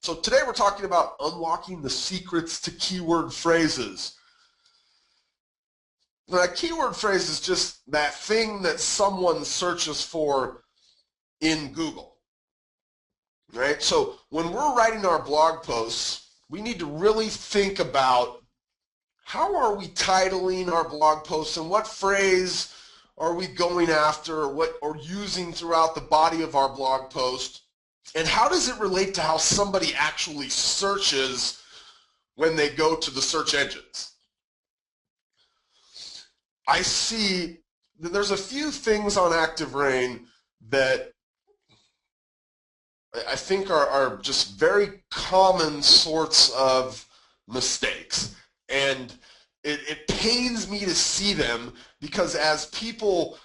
So today we're talking about unlocking the secrets to keyword phrases. Now, a keyword phrase is just that thing that someone searches for in Google, right? So when we're writing our blog posts, we need to really think about how are we titling our blog posts and what phrase are we going after or using throughout the body of our blog post, and how does it relate to how somebody actually searches when they go to the search engines? I see that there's a few things on ActiveRain that I think are just very common sorts of mistakes. And it pains me to see them because as people,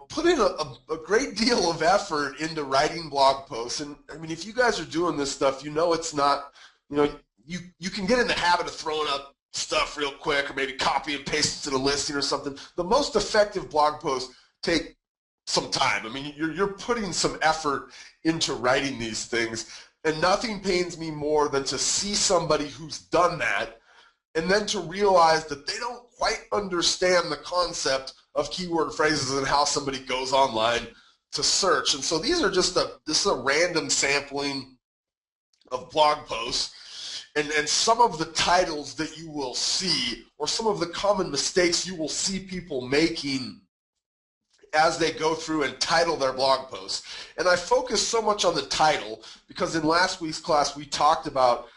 put in a great deal of effort into writing blog posts, and I mean, if you guys are doing this stuff, it's not, you can get in the habit of throwing up stuff real quick or maybe copy and paste it to the listing or something. The most effective blog posts take some time. I mean, you're putting some effort into writing these things, and nothing pains me more than to see somebody who's done that and then to realize that they don't quite understand the concept of keyword phrases and how somebody goes online to search. And so these are this is a random sampling of blog posts, and some of the titles that you will see or some of the common mistakes you will see people making as they go through and title their blog posts. And I focus so much on the title because in last week's class we talked about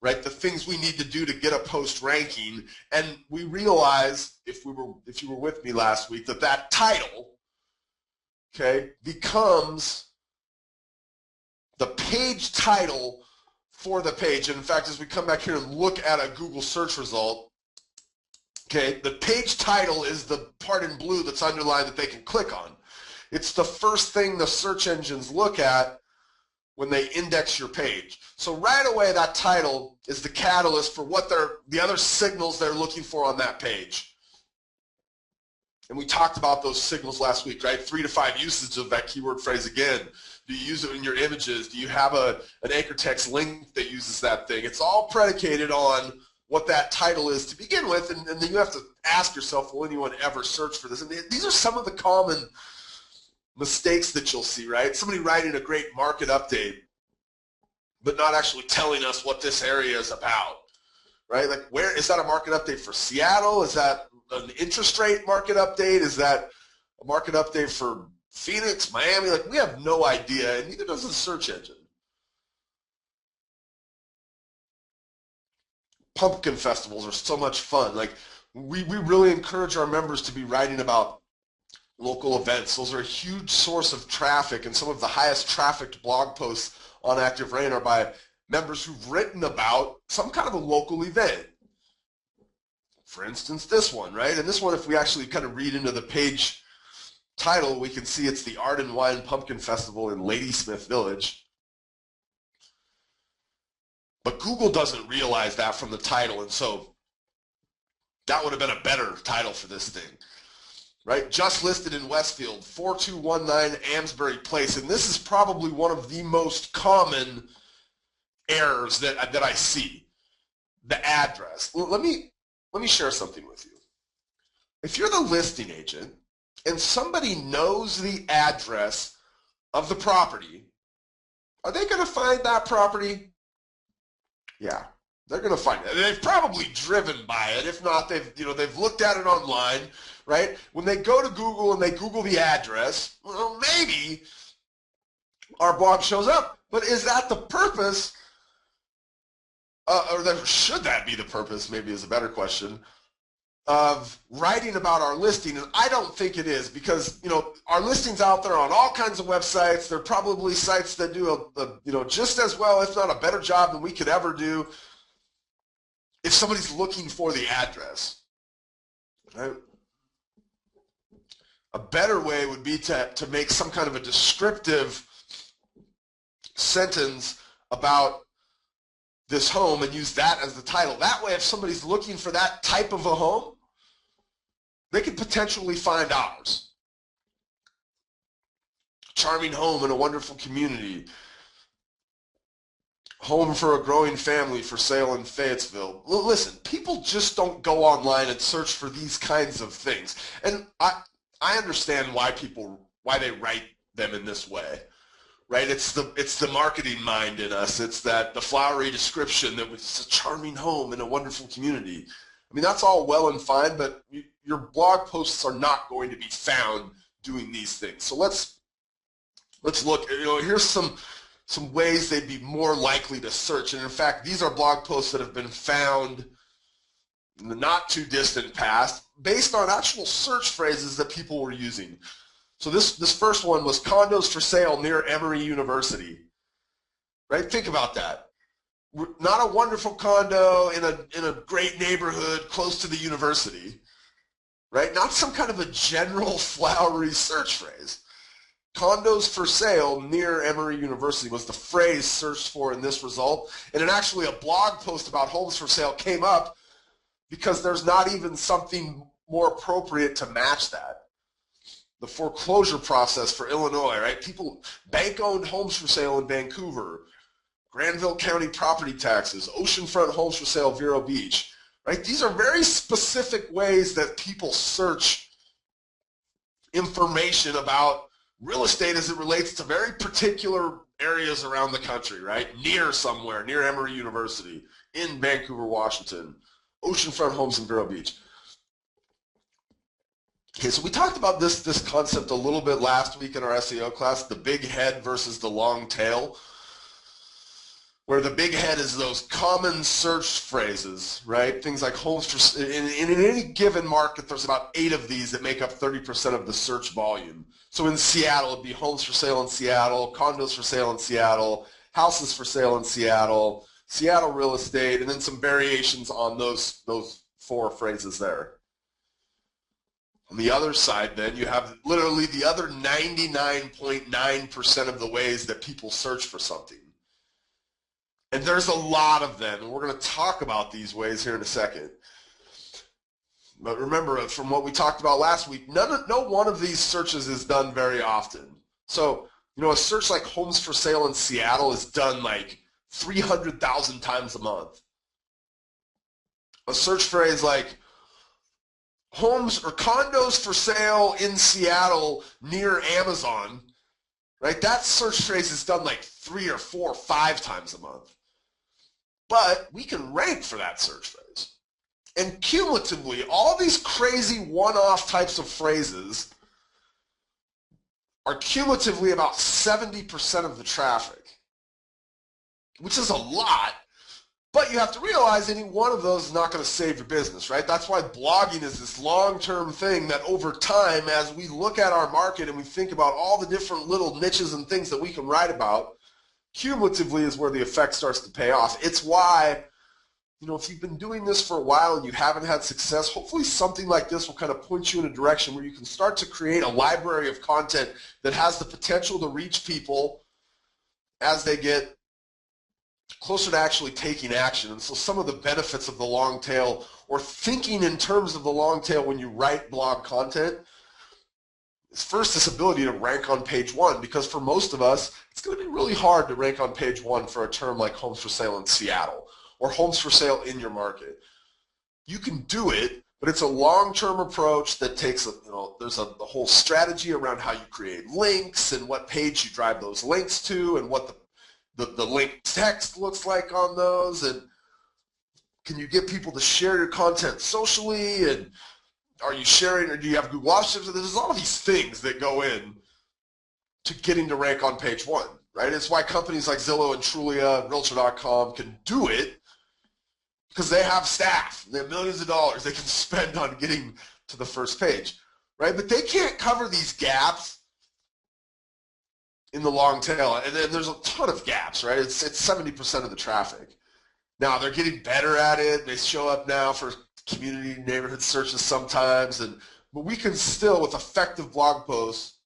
the things we need to do to get a post ranking, and we realized, if you were with me last week, that title, becomes the page title for the page. And in fact, as we come back here and look at a Google search result, the page title is the part in blue that's underlined that they can click on. It's the first thing the search engines look at when they index your page. So right away, that title is the catalyst for what the other signals they're looking for on that page. And we talked about those signals last week, right? 3 to 5 uses of that keyword phrase again. Do you use it in your images? Do you have an anchor text link that uses that thing? It's all predicated on what that title is to begin with, and then you have to ask yourself, will anyone ever search for this? And these are some of the common mistakes that you'll see, right? Somebody writing a great market update, but not actually telling us what this area is about, right? Like, where is that a market update for Seattle? Is that an interest rate market update? Is that a market update for Phoenix, Miami? Like, we have no idea, and neither does the search engine. Pumpkin festivals are so much fun. Like, we really encourage our members to be writing about local events. Those are a huge source of traffic, and some of the highest trafficked blog posts on ActiveRain are by members who've written about some kind of a local event. For instance, this one, right? And this one, if we actually kind of read into the page title, we can see it's the Art and Wine Pumpkin Festival in Ladysmith Village. But Google doesn't realize that from the title, and so that would have been a better title for this thing. Right, just listed in Westfield, 4219 Amesbury Place, and this is probably one of the most common errors that I see. The address. Let me share something with you. If you're the listing agent and somebody knows the address of the property, are they going to find that property? Yeah. They're going to find it. They've probably driven by it. If not, they've looked at it online, right? When they go to Google and they Google the address, well, maybe our blog shows up. But is that the purpose, or should that be the purpose, maybe is a better question, of writing about our listing? And I don't think it is, because our listing's out there on all kinds of websites. They're probably sites that do just as well, if not a better job than we could ever do. If somebody's looking for the address, right? A better way would be to make some kind of a descriptive sentence about this home and use that as the title. That way, if somebody's looking for that type of a home, they could potentially find ours. Charming home in a wonderful community. home for a growing family for sale in Fayetteville. Listen, people just don't go online and search for these kinds of things. And I understand why they write them in this way, right? It's the marketing mind in us. It's the flowery description that it's a charming home in a wonderful community. I mean, that's all well and fine, but your blog posts are not going to be found doing these things. So let's look. Here's some ways they'd be more likely to search. And in fact, these are blog posts that have been found in the not too distant past based on actual search phrases that people were using. So this first one was condos for sale near Emory University. Right? Think about that. Not a wonderful condo in a great neighborhood close to the university. Right? Not some kind of a general flowery search phrase. Condos for sale near Emory University was the phrase searched for in this result. And then actually a blog post about homes for sale came up because there's not even something more appropriate to match that. The foreclosure process for Illinois, right? Bank-owned homes for sale in Vancouver, Granville County property taxes, oceanfront homes for sale, Vero Beach, right? These are very specific ways that people search information about real estate as it relates to very particular areas around the country, right? Near somewhere, near Emory University, in Vancouver, Washington, oceanfront homes in Vero Beach. Okay, so we talked about this concept a little bit last week in our SEO class, the big head versus the long tail, where the big head is those common search phrases, right? Things like homes for, in any given market, there's about 8 of these that make up 30% of the search volume. So in Seattle, it'd be homes for sale in Seattle, condos for sale in Seattle, houses for sale in Seattle, Seattle real estate, and then some variations on those 4 phrases there. On the other side, then, you have literally the other 99.9% of the ways that people search for something. And there's a lot of them, and we're going to talk about these ways here in a second. But remember, from what we talked about last week, no one of these searches is done very often. So, a search like homes for sale in Seattle is done like 300,000 times a month. A search phrase like homes or condos for sale in Seattle near Amazon, right? That search phrase is done like 3 or 4 or 5 times a month. But we can rank for that search phrase. And cumulatively, all these crazy one-off types of phrases are cumulatively about 70% of the traffic, which is a lot, but you have to realize any one of those is not going to save your business, right? That's why blogging is this long-term thing that over time, as we look at our market and we think about all the different little niches and things that we can write about, cumulatively is where the effect starts to pay off. It's why, if you've been doing this for a while and you haven't had success, hopefully something like this will kind of point you in a direction where you can start to create a library of content that has the potential to reach people as they get closer to actually taking action. And so some of the benefits of the long tail, or thinking in terms of the long tail when you write blog content, is first this ability to rank on page 1, because for most of us, it's going to be really hard to rank on page 1 for a term like homes for sale in Seattle or homes for sale in your market. You can do it, but it's a long-term approach that takes, there's a whole strategy around how you create links and what page you drive those links to and what the link text looks like on those, and can you get people to share your content socially, and are you sharing, or do you have Google Audiences? There's all these things that go in to getting to rank on page 1, right? It's why companies like Zillow and Trulia, Realtor.com can do it, because they have staff. They have millions of dollars they can spend on getting to the first page, right? But they can't cover these gaps in the long tail, and then there's a ton of gaps, right? It's 70% of the traffic. Now, they're getting better at it. They show up now for community neighborhood searches sometimes, but we can still, with effective blog posts,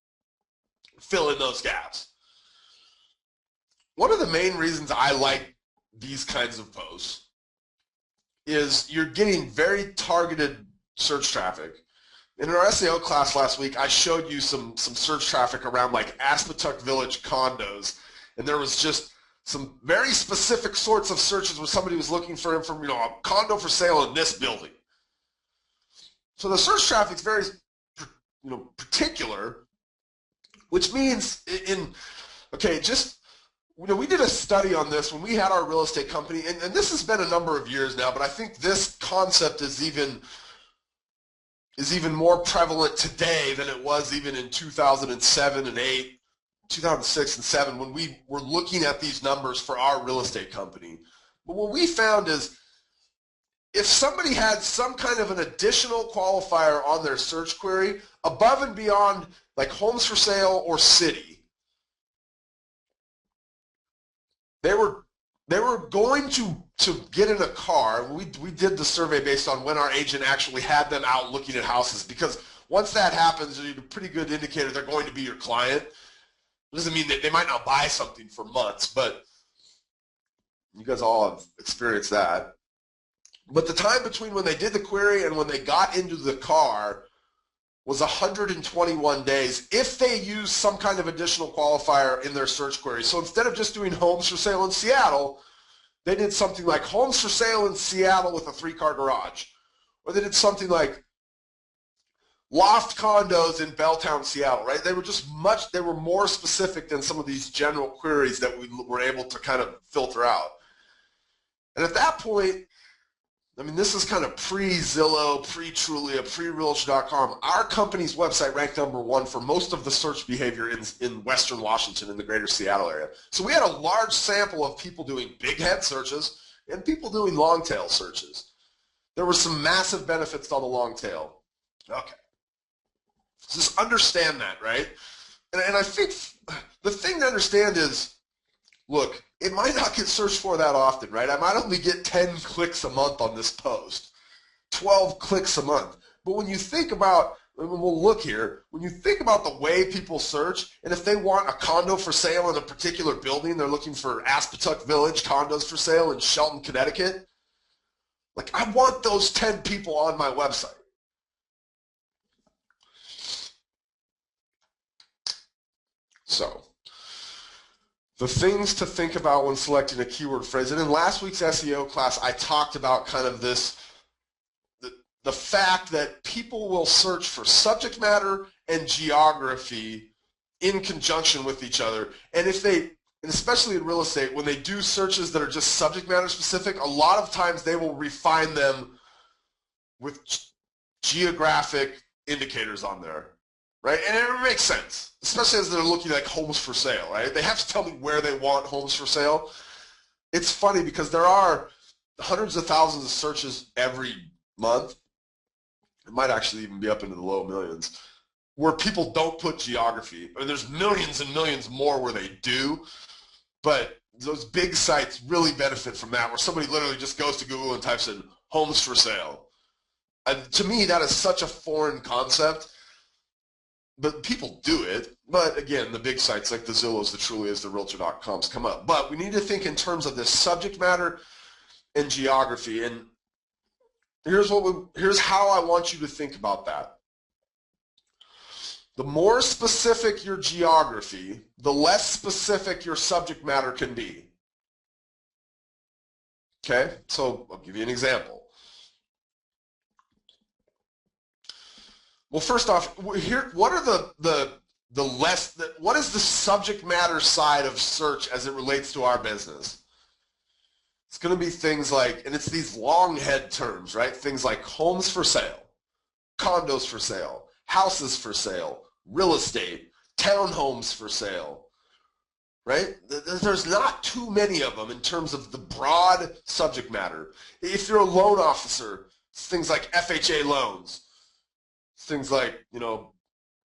fill in those gaps. One of the main reasons I like these kinds of posts is you're getting very targeted search traffic. In our SEO class last week, I showed you some search traffic around like Aspetuck Village condos, and there was just some very specific sorts of searches where somebody was looking for, a condo for sale in this building. So the search traffic's very, particular, which means we did a study on this when we had our real estate company, and this has been a number of years now, but I think this concept is even more prevalent today than it was even in 2007 and 8, 2006 and 7 when we were looking at these numbers for our real estate company. But what we found is if somebody had some kind of an additional qualifier on their search query above and beyond like homes for sale or city, they were going to get in a car. We did the survey based on when our agent actually had them out looking at houses, because once that happens, it's a pretty good indicator they're going to be your client. It doesn't mean that they might not buy something for months, but you guys all have experienced that. But the time between when they did the query and when they got into the car was 121 days if they used some kind of additional qualifier in their search query. So instead of just doing homes for sale in Seattle, they did something like homes for sale in Seattle with a 3-car garage. Or they did something like loft condos in Belltown, Seattle, right? They were more specific than some of these general queries that we were able to kind of filter out. And at that point, this is kind of pre-Zillow, pre-Trulia, pre-Realtor.com. Our company's website ranked #1 for most of the search behavior in Western Washington, in the greater Seattle area. So we had a large sample of people doing big head searches and people doing long tail searches. There were some massive benefits on the long tail. Okay. So just understand that, right? And I think the thing to understand is, look, it might not get searched for that often, right? I might only get 10 clicks a month on this post, 12 clicks a month. But when you think about, and we'll look here, when you think about the way people search, and if they want a condo for sale in a particular building, they're looking for Aspetuck Village condos for sale in Shelton, Connecticut, like I want those 10 people on my website. So, the things to think about when selecting a keyword phrase. And in last week's SEO class, I talked about kind of this, the fact that people will search for subject matter and geography in conjunction with each other. And especially in real estate, when they do searches that are just subject matter specific, a lot of times they will refine them with geographic indicators on there. Right? And it makes sense, especially as they're looking like homes for sale, right? They have to tell me where they want homes for sale. It's funny because there are hundreds of thousands of searches every month. It might actually even be up into the low millions where people don't put geography. There's millions and millions more where they do, but those big sites really benefit from that, where somebody literally just goes to Google and types in homes for sale. And to me, that is such a foreign concept. But people do it. But again, the big sites like the Zillows, the Trulias, the Realtor.coms come up. But we need to think in terms of this subject matter and geography. And here's how I want you to think about that. The more specific your geography, the less specific your subject matter can be. Okay? So I'll give you an example. Well, first off, here, what are what is the subject matter side of search as it relates to our business? It's going to be things like, and it's these long head terms, right? Things like homes for sale, condos for sale, houses for sale, real estate, townhomes for sale, right? There's not too many of them in terms of the broad subject matter. If you're a loan officer, it's things like FHA loans. Things like,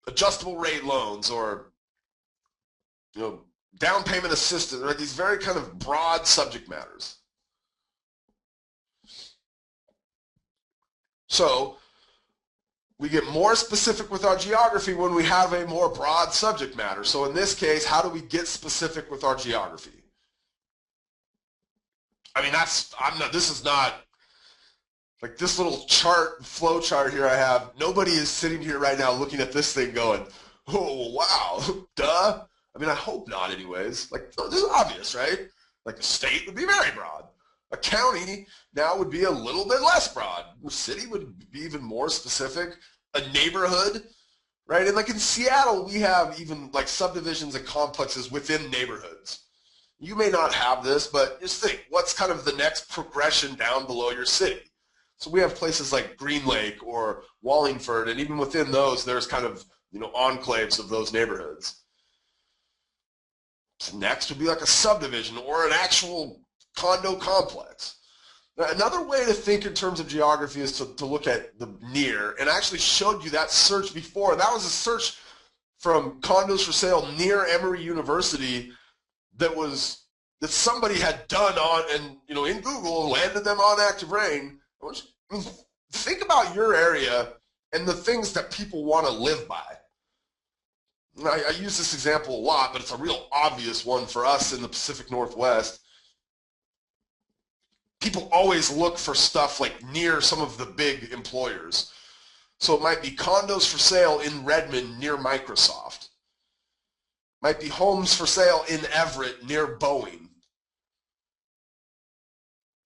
adjustable rate loans or, down payment assistance, right? These very kind of broad subject matters. So we get more specific with our geography when we have a more broad subject matter. So in this case, how do we get specific with our geography? This is not, like this little flow chart here I have, nobody is sitting here right now looking at this thing going, oh, wow, duh. I hope not anyways. Like, this is obvious, right? Like a state would be very broad. A county now would be a little bit less broad. A city would be even more specific. A neighborhood, right? And like in Seattle, we have even like subdivisions and complexes within neighborhoods. You may not have this, but just think, what's kind of the next progression down below your city? So we have places like Green Lake or Wallingford, and even within those, there's kind of, you know, enclaves of those neighborhoods. So next would be like a subdivision or an actual condo complex. Now, another way to think in terms of geography is to look at the near, and I actually showed you that search before. That was a search from condos for sale near Emory University that somebody had done on, and you know, in Google, and landed them on ActiveRain. Think about your area and the things that people want to live by. I use this example a lot, but it's a real obvious one for us in the Pacific Northwest. People always look for stuff like near some of the big employers. So it might be condos for sale in Redmond near Microsoft. Might be homes for sale in Everett near Boeing.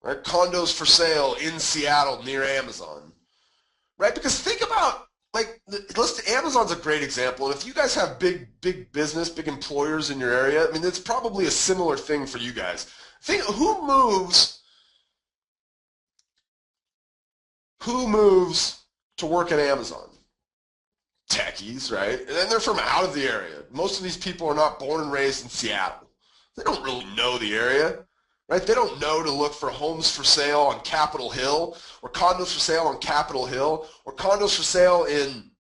Right? Condos for sale in Seattle near Amazon. Right? Because think about, like, Amazon's a great example, and if you guys have big business, big employers in your area, I mean, it's probably a similar thing for you guys. Think, who moves to work at Amazon? Techies, right? And then they're from out of the area. Most of these people are not born and raised in Seattle. They don't really know the area, right? They don't know to look for homes for sale on Capitol Hill, or condos for sale on Capitol Hill, or condos for sale in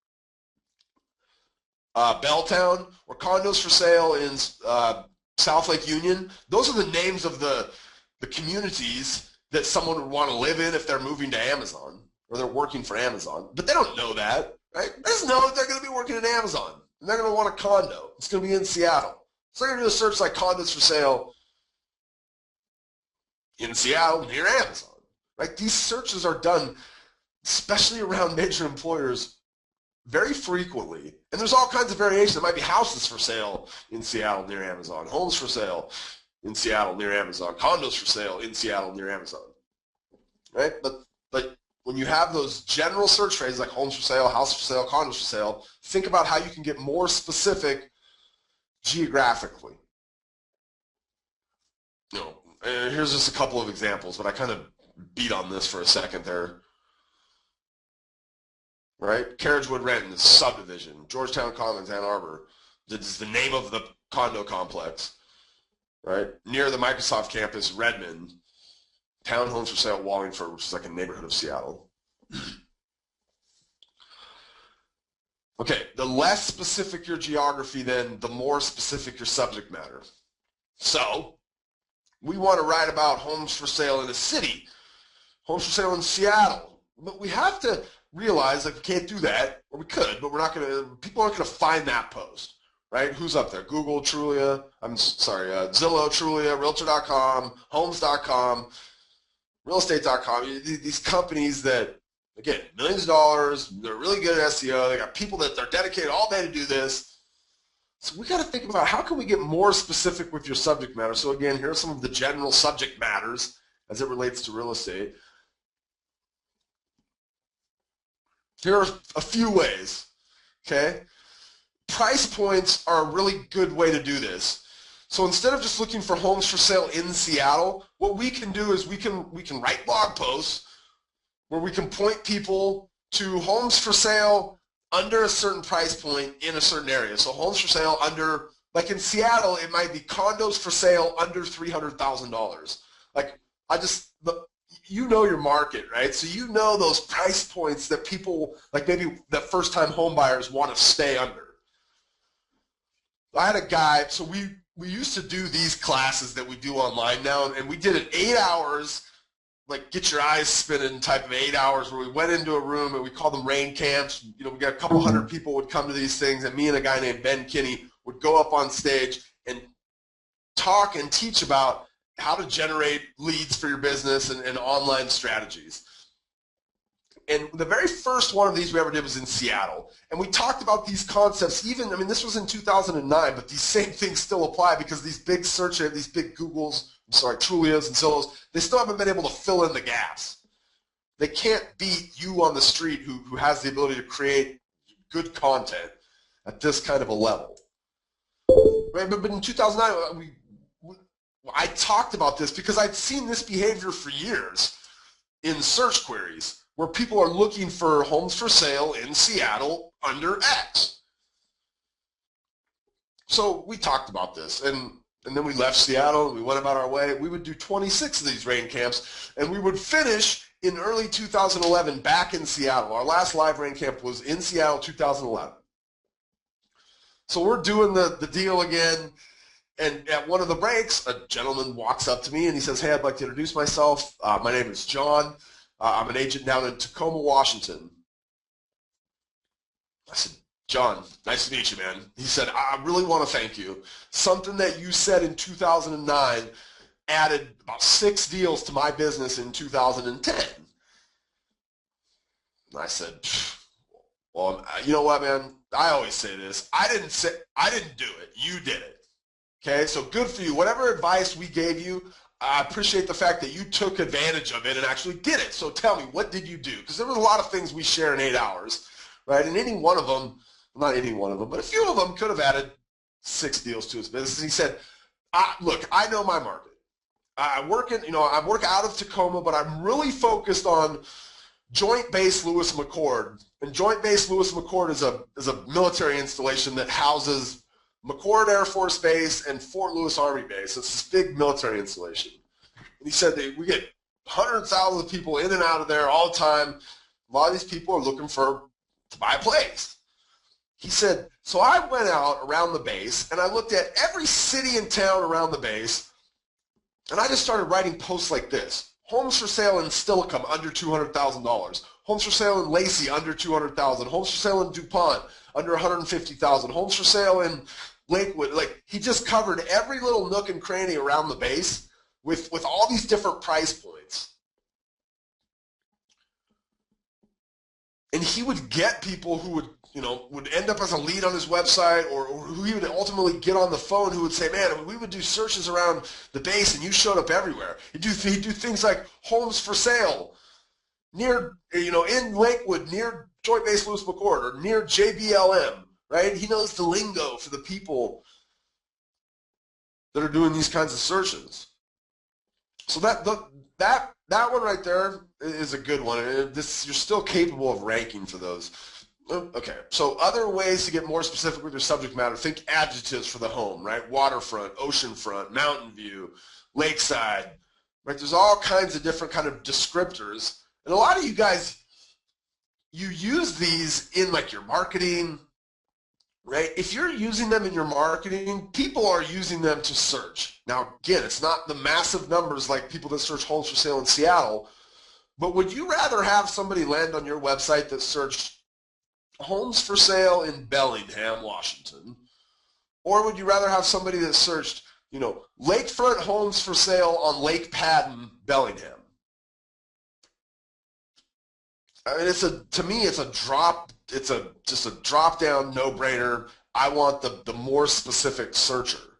Belltown, or condos for sale in South Lake Union. Those are the names of the communities that someone would want to live in if they're moving to Amazon, or they're working for Amazon. But they don't know that, right? They just know that they're going to be working at Amazon, and they're going to want a condo. It's going to be in Seattle. So they're going to do a search like condos for sale in Seattle near Amazon, right? These searches are done, especially around major employers, very frequently. And there's all kinds of variation. There might be houses for sale in Seattle near Amazon, homes for sale in Seattle near Amazon, condos for sale in Seattle near Amazon, right? But when you have those general search phrases like homes for sale, houses for sale, condos for sale, think about how you can get more specific geographically. You know, here's just a couple of examples, but I kind of beat on this for a second there. Right? Carriagewood Renton is subdivision. Georgetown Commons, Ann Arbor. This is the name of the condo complex. Right? Near the Microsoft campus, Redmond. Townhomes for sale, Wallingford, which is like a neighborhood of Seattle. Okay, the less specific your geography, then the more specific your subject matter. So, we want to write about homes for sale in a city, homes for sale in Seattle, but we have to realize that we can't do that, or we could, but we're not going to. People aren't going to find that post, right? Who's up there? Google, Trulia. Zillow, Trulia, Realtor.com, Homes.com, Realestate.com. These companies that, again, millions of dollars. They're really good at SEO. They got people that they're dedicated all day to do this. So we got to think about how can we get more specific with your subject matter. So again, here are some of the general subject matters as it relates to real estate. Here are a few ways, okay? Price points are a really good way to do this. So instead of just looking for homes for sale in Seattle, what we can do is we can write blog posts where we can point people to homes for sale under a certain price point in a certain area. So homes for sale under, like in Seattle, it might be condos for sale under $300,000. Like, you know your market, right? So you know those price points that people, like maybe that first-time home buyers want to stay under. I had a guy, so we used to do these classes that we do online now, and we did it 8 hours, like get your eyes spinning type of 8 hours, where we went into a room and we called them rain camps. You know, we got a couple hundred people would come to these things, and me and a guy named Ben Kinney would go up on stage and talk and teach about how to generate leads for your business and online strategies. And the very first one of these we ever did was in Seattle. And we talked about these concepts even, I mean, this was in 2009, but these same things still apply because these big search, these big Googles, Trulias and Zillows, they still haven't been able to fill in the gaps. They can't beat you on the street who has the ability to create good content at this kind of a level. Right? But in 2009, I talked about this because I'd seen this behavior for years in search queries where people are looking for homes for sale in Seattle under X. So we talked about this, and then we left Seattle and we went about our way. We would do 26 of these rain camps, and we would finish in early 2011 back in Seattle. Our last live rain camp was in Seattle 2011. So we're doing the deal again, and at one of the breaks, a gentleman walks up to me and he says, "Hey, I'd like to introduce myself. My name is John. I'm an agent down in Tacoma, Washington." I said, "John, nice to meet you, man." He said, "I really want to thank you. Something that you said in 2009 added about 6 deals to my business in 2010. And I said, "Well, you know what, man? I always say this. I didn't do it. You did it. Okay, so good for you. Whatever advice we gave you, I appreciate the fact that you took advantage of it and actually did it. So tell me, what did you do?" Because there was a lot of things we share in 8 hours, right? And any one of them, not any one of them, but a few of them could have added 6 deals to his business. And he said, "Look, I know my market. I work out of Tacoma, but I'm really focused on Joint Base Lewis McChord. And Joint Base Lewis McChord is a military installation that houses McChord Air Force Base and Fort Lewis Army Base. It's this big military installation." And he said we get hundreds of thousands of people in and out of there all the time. A lot of these people are looking to buy a place. He said, "So I went out around the base and I looked at every city and town around the base, and I just started writing posts like this. Homes for sale in Stillicum under $200,000. Homes for sale in Lacey under $200,000. Homes for sale in DuPont under $150,000. Homes for sale in Lakewood." Like, he just covered every little nook and cranny around the base with all these different price points. And he would get people who would end up as a lead on his website, or who he would ultimately get on the phone, who would say, "Man, we would do searches around the base and you showed up everywhere." He'd do things like homes for sale near, in Lakewood, near Joint Base Lewis McChord, or near JBLM, right? He knows the lingo for the people that are doing these kinds of searches. So that one right there is a good one. You're still capable of ranking for those. Okay, so other ways to get more specific with your subject matter: think adjectives for the home, right? Waterfront, oceanfront, mountain view, lakeside, right? There's all kinds of different kind of descriptors. And a lot of you guys, you use these in like your marketing, right? If you're using them in your marketing, people are using them to search. Now, again, it's not the massive numbers like people that search homes for sale in Seattle, but would you rather have somebody land on your website that searched homes for sale in Bellingham, Washington, or would you rather have somebody that searched, lakefront homes for sale on Lake Padden, Bellingham? I mean, to me, it's just a drop-down no-brainer. I want the more specific searcher,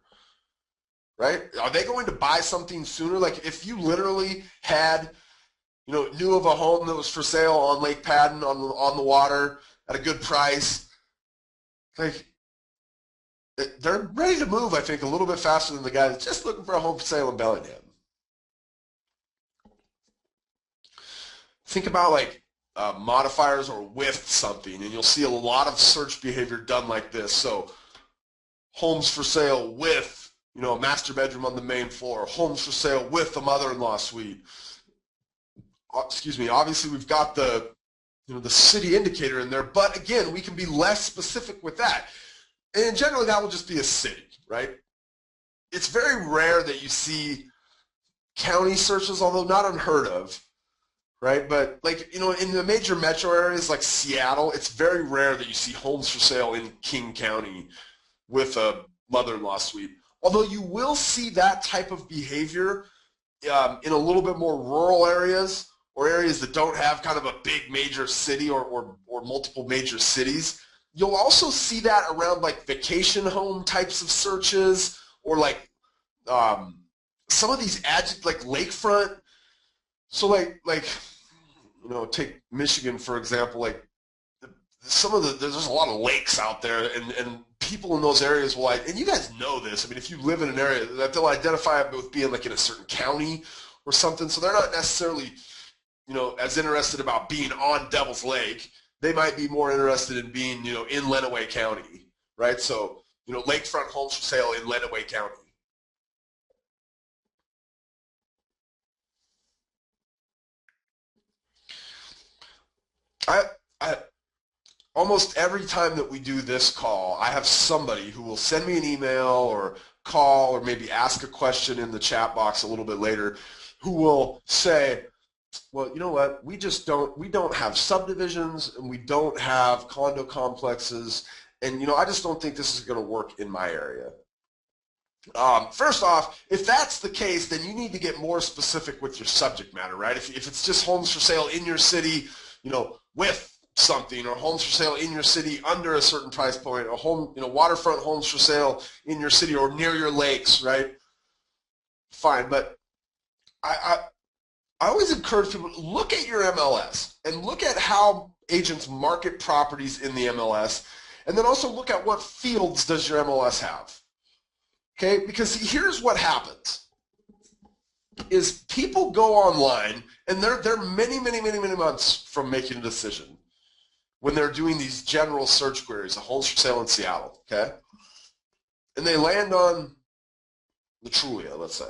right? Are they going to buy something sooner? Like, if you literally had, knew of a home that was for sale on Lake Padden on the water at a good price, like, they're ready to move, I think, a little bit faster than the guy that's just looking for a home for sale in Bellingham. Think about like modifiers or with something, and you'll see a lot of search behavior done like this. So homes for sale with, a master bedroom on the main floor, homes for sale with a mother-in-law suite. Excuse me, obviously we've got the city indicator in there, but again, we can be less specific with that. And generally that will just be a city, right? It's very rare that you see county searches, although not unheard of, right? But like, in the major metro areas like Seattle, it's very rare that you see homes for sale in King County with a mother-in-law suite. Although you will see that type of behavior in a little bit more rural areas, or areas that don't have kind of a big major city or multiple major cities. You'll also see that around like vacation home types of searches, or like some of these adjectives, like lakefront, so like take Michigan for example, like there's a lot of lakes out there, and people in those areas will, and you guys know this, I mean, if you live in an area, that they'll identify it with being like in a certain county or something, so they're not necessarily, as interested about being on Devil's Lake. They might be more interested in being, in Lenawee County, right? So, lakefront homes for sale in Lenawee County. I almost every time that we do this call, I have somebody who will send me an email or call or maybe ask a question in the chat box a little bit later, who will say, well, you know what, we don't have subdivisions, and we don't have condo complexes, and I just don't think this is going to work in my area. First off, if that's the case, then you need to get more specific with your subject matter, right? If it's just homes for sale in your city, with something, or homes for sale in your city under a certain price point, or waterfront homes for sale in your city or near your lakes, right? Fine, but I always encourage people to look at your MLS and look at how agents market properties in the MLS, and then also look at what fields does your MLS have. Okay, because here's what happens is people go online, and they're many months from making a decision when they're doing these general search queries, the homes for sale in Seattle, okay? And they land on the Trulia, let's say.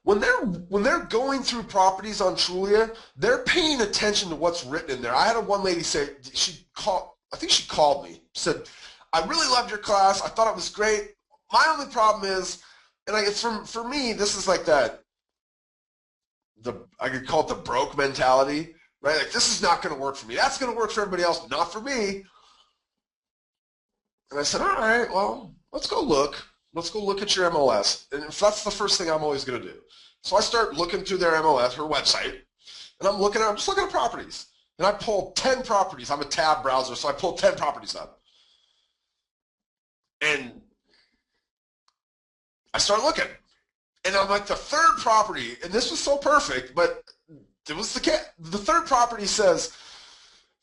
When they're going through properties on Trulia, they're paying attention to what's written in there. I had one lady say, I think she called me, said, I really loved your class. I thought it was great. My only problem is, and for me, this is like that, I could call it the broke mentality, right? Like, this is not going to work for me. That's going to work for everybody else, but not for me. And I said, all right, well, let's go look. Let's go look at your MLS. And that's the first thing I'm always going to do. So I start looking through their MLS, her website, and I'm just looking at properties. And I pulled 10 properties. I'm a tab browser, so I pulled 10 properties up. And I start looking. And I'm like, the third property, and this was so perfect, but it was the third property says,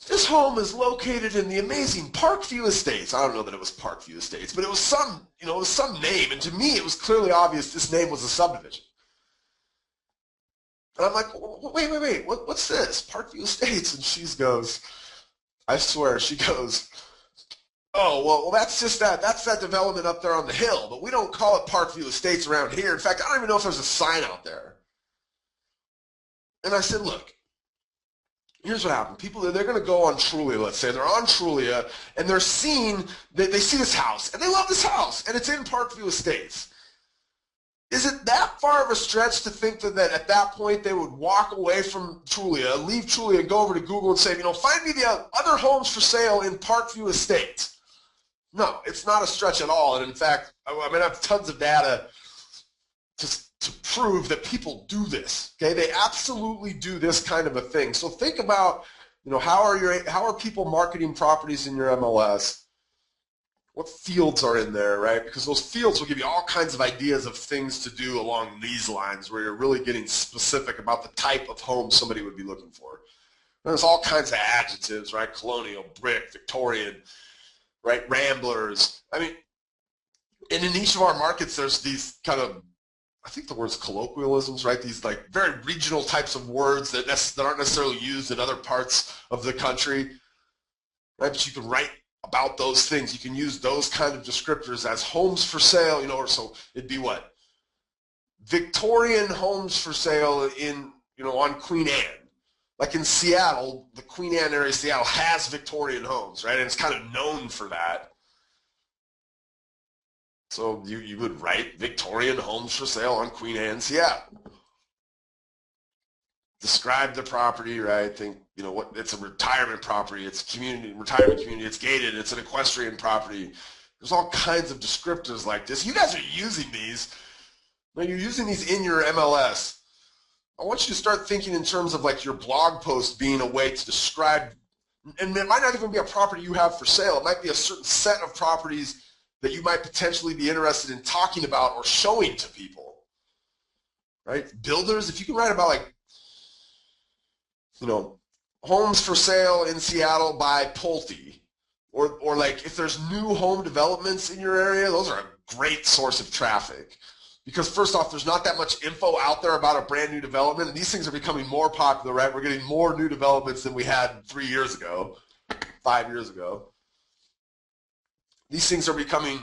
this home is located in the amazing Parkview Estates. I don't know that it was Parkview Estates, but it was some name, and to me it was clearly obvious this name was a subdivision. And I'm like, wait, what's this? Parkview Estates? And she goes, I swear, she goes, oh, well, that's that development up there on the hill, but we don't call it Parkview Estates around here. In fact, I don't even know if there's a sign out there. And I said, look, here's what happened. People, they're going to go on Trulia, let's say. They're on Trulia, and they see this house, and they love this house, and it's in Parkview Estates. Is it that far of a stretch to think that at that point they would walk away from Trulia, leave Trulia, and go over to Google and say, find me the other homes for sale in Parkview Estates? No, it's not a stretch at all. And in fact, I have tons of data to prove that people do this. Okay, they absolutely do this kind of a thing. So think about, how are people marketing properties in your MLS? What fields are in there, right? Because those fields will give you all kinds of ideas of things to do along these lines, where you're really getting specific about the type of home somebody would be looking for. And there's all kinds of adjectives, right? Colonial, brick, Victorian, right? Ramblers. And in each of our markets, there's these kind of, I think the word's colloquialisms, right? These like very regional types of words that aren't necessarily used in other parts of the country, right? But you can write about those things. You can use those kind of descriptors as homes for sale, or so it'd be what? Victorian homes for sale in, on Queen Anne. Like in Seattle, the Queen Anne area of Seattle has Victorian homes, right? And it's kind of known for that. So you would write Victorian homes for sale on Queen Anne, Seattle. Describe the property, right? Think, it's a retirement property, it's retirement community, it's gated, it's an equestrian property. There's all kinds of descriptors like this. You guys are using these. When you're using these in your MLS, I want you to start thinking in terms of like your blog post being a way to describe, and it might not even be a property you have for sale. It might be a certain set of properties that you might potentially be interested in talking about or showing to people, right? Builders, if you can write about like, you know, homes for sale in Seattle by Pulte, or like if there's new home developments in your area, those are a great source of traffic. Because first off, there's not that much info out there about a brand new development, and these things are becoming more popular, right? We're getting more new developments than we had 3 years ago, 5 years ago. These things are becoming,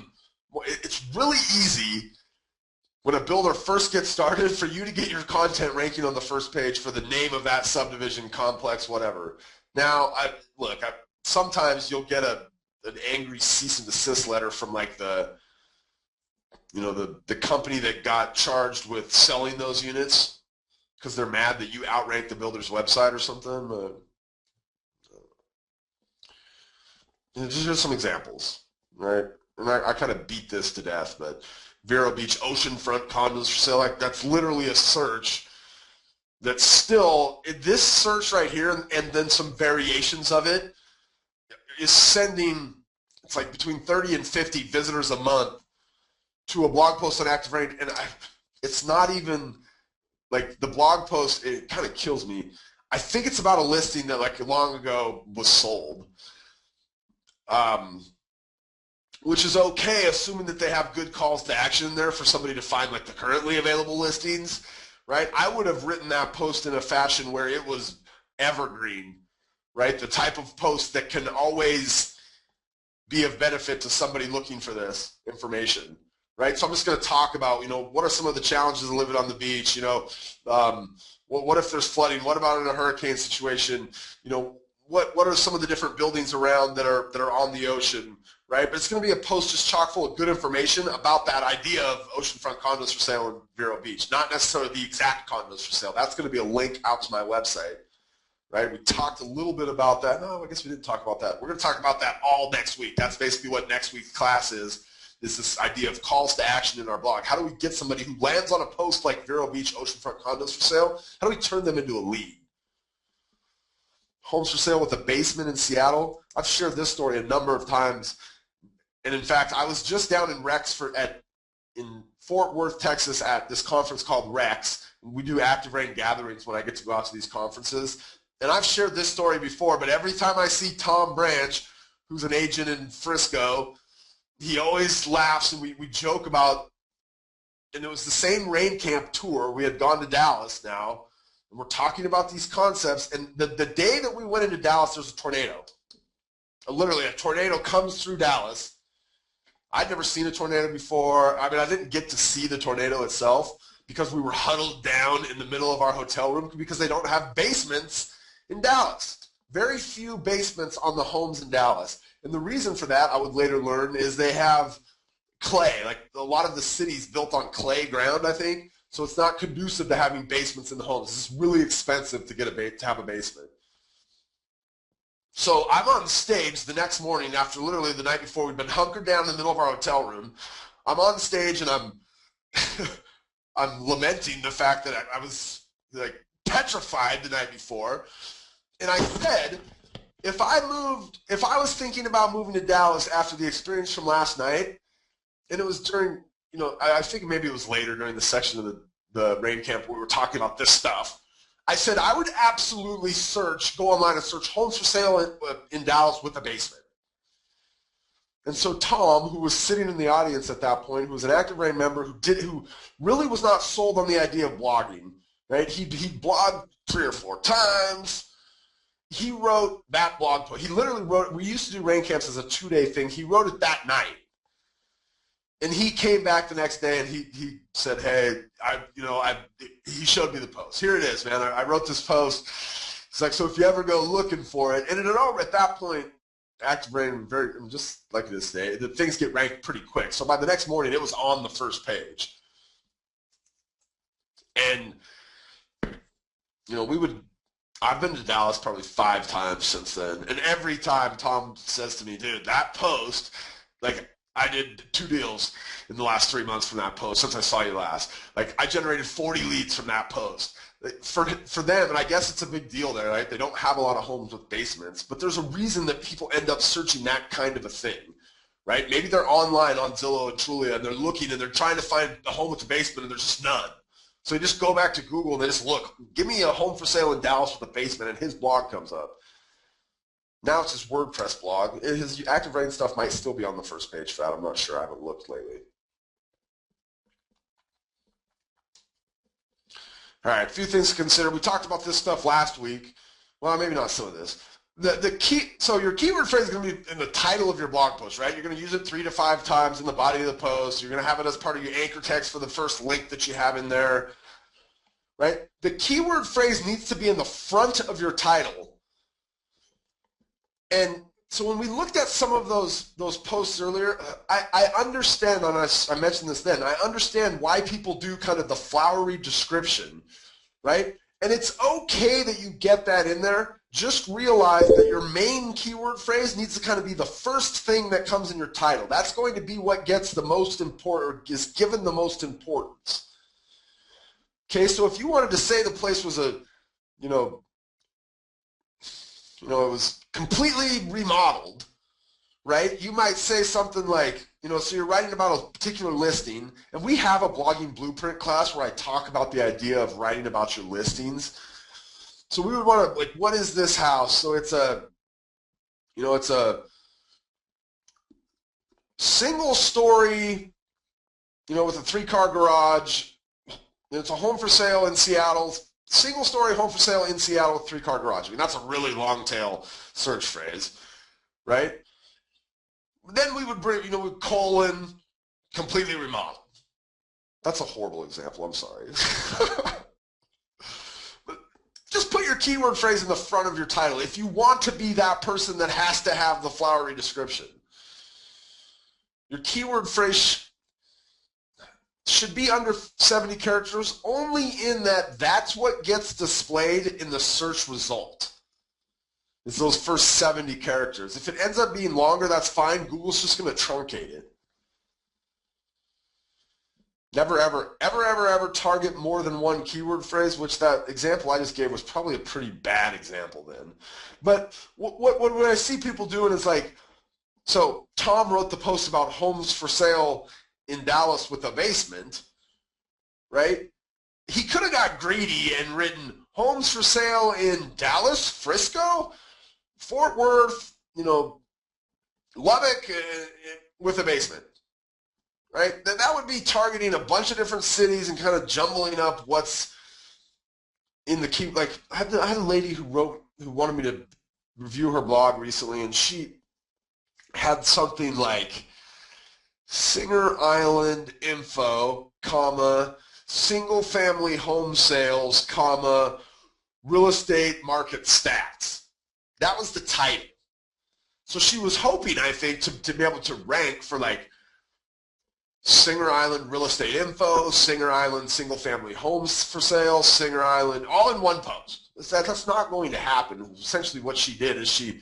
it's really easy when a builder first gets started for you to get your content ranking on the first page for the name of that subdivision, complex, whatever. Now, sometimes you'll get an angry cease and desist letter from like the company that got charged with selling those units because they're mad that you outranked the builder's website or something. Just some examples, right? And I kind of beat this to death, but Vero Beach oceanfront condos for sale, like that's literally a search that's still, this search right here and then some variations of it is sending, it's like between 30 and 50 visitors a month to a blog post on ActiveRain, and it's not even, like the blog post, it kind of kills me. I think it's about a listing that like long ago was sold, which is okay, assuming that they have good calls to action there for somebody to find like the currently available listings, right? I would have written that post in a fashion where it was evergreen, right? The type of post that can always be of benefit to somebody looking for this information, right? So I'm just going to talk about, what are some of the challenges of living on the beach? What if there's flooding? What about in a hurricane situation? What are some of the different buildings around that are on the ocean, right? But it's going to be a post just chock full of good information about that idea of oceanfront condos for sale in Vero Beach, not necessarily the exact condos for sale. That's going to be a link out to my website, right? We talked a little bit about that. No, I guess we didn't talk about that. We're going to talk about that all next week. That's basically what next week's class is this idea of calls to action in our blog. How do we get somebody who lands on a post like Vero Beach oceanfront condos for sale, how do we turn them into a lead? Homes for sale with a basement in Seattle. I've shared this story a number of times. And in fact, I was just down in in Fort Worth, Texas at this conference called Rex. We do ActiveRain gatherings when I get to go out to these conferences. And I've shared this story before, but every time I see Tom Branch, who's an agent in Frisco, he always laughs, and we joke about, and it was the same rain camp tour. We had gone to Dallas now, and we're talking about these concepts. And the day that we went into Dallas, there's a tornado. Literally, a tornado comes through Dallas. I'd never seen a tornado before. I mean, I didn't get to see the tornado itself because we were huddled down in the middle of our hotel room because they don't have basements in Dallas. Very few basements on the homes in Dallas. And the reason for that, I would later learn, is they have clay. Like a lot of the city's built on clay ground, I think. So it's not conducive to having basements in the homes. It's really expensive to to have a basement. So I'm on stage the next morning after literally the night before. We'd been hunkered down in the middle of our hotel room. I'm on stage and I'm I'm lamenting the fact that I was like petrified the night before. And I said, if I was thinking about moving to Dallas after the experience from last night, and it was during, I think maybe it was later during the section of the rain camp where we were talking about this stuff, I said I would absolutely go online and search homes for sale in Dallas with a basement. And so Tom, who was sitting in the audience at that point, who was an ActiveRain member, who really was not sold on the idea of blogging, right? He blogged 3 or 4 times. He wrote that blog post. He literally wrote, we used to do rain camps as a 2-day thing. He wrote it that night. And he came back the next day and he said, hey, he showed me the post. Here it is, man. I wrote this post. It's like, so if you ever go looking for it, and it had already, at that point, ActiveRain, just like this day, the things get ranked pretty quick. So by the next morning, it was on the first page. And, I've been to Dallas probably 5 times since then. And every time Tom says to me, dude, that post, like, I did 2 deals in the last 3 months from that post since I saw you last. Like, I generated 40 leads from that post. For them, and I guess it's a big deal there, right? They don't have a lot of homes with basements, but there's a reason that people end up searching that kind of a thing, right? Maybe they're online on Zillow and Trulia, and they're looking and they're trying to find a home with a basement, and there's just none. So you just go back to Google and they just look, give me a home for sale in Dallas with a basement, and his blog comes up. Now it's his WordPress blog. His ActiveRain stuff might still be on the first page for that. I'm not sure. I haven't looked lately. All right, a few things to consider. We talked about this stuff last week. Well, maybe not some of this. So your keyword phrase is going to be in the title of your blog post, right? You're going to use it 3 to 5 times in the body of the post. You're going to have it as part of your anchor text for the first link that you have in there, right? The keyword phrase needs to be in the front of your title. And so when we looked at some of those posts earlier, I understand, and I mentioned this then, I understand why people do kind of the flowery description, right? And it's okay that you get that in there. Just realize that your main keyword phrase needs to kind of be the first thing that comes in your title. That's going to be what gets the most important, or is given the most importance. Okay, so if you wanted to say the place was a, it was completely remodeled, right? You might say something like, so you're writing about a particular listing, and we have a blogging blueprint class where I talk about the idea of writing about your listings. So we would want to, like, what is this house? So it's a, it's a single story, with a 3-car garage. It's a home for sale in Seattle, single story home for sale in Seattle with 3-car garage. I mean, that's a really long tail search phrase, right? Then we would bring, with colon, completely remodeled. That's a horrible example, I'm sorry. But just put your keyword phrase in the front of your title if you want to be that person that has to have the flowery description. Your keyword phrase should be under 70 characters, only in that that's what gets displayed in the search result. It's those first 70 characters. If it ends up being longer, that's fine. Google's just going to truncate it. Never, ever, ever, ever, ever target more than one keyword phrase, which that example I just gave was probably a pretty bad example then. But what I see people doing is like, so Tom wrote the post about homes for sale in Dallas with a basement, right? He could have got greedy and written homes for sale in Dallas, Frisco, Fort Worth, Lubbock with a basement, right? That would be targeting a bunch of different cities and kind of jumbling up what's in the key. Like I had a lady who wanted me to review her blog recently, and she had something like Singer Island info, comma, single family home sales, comma, real estate market stats. That was the title. So she was hoping, I think, to be able to rank for like Singer Island real estate info, Singer Island single family homes for sale, Singer Island, all in one post. That's not going to happen. Essentially what she did is she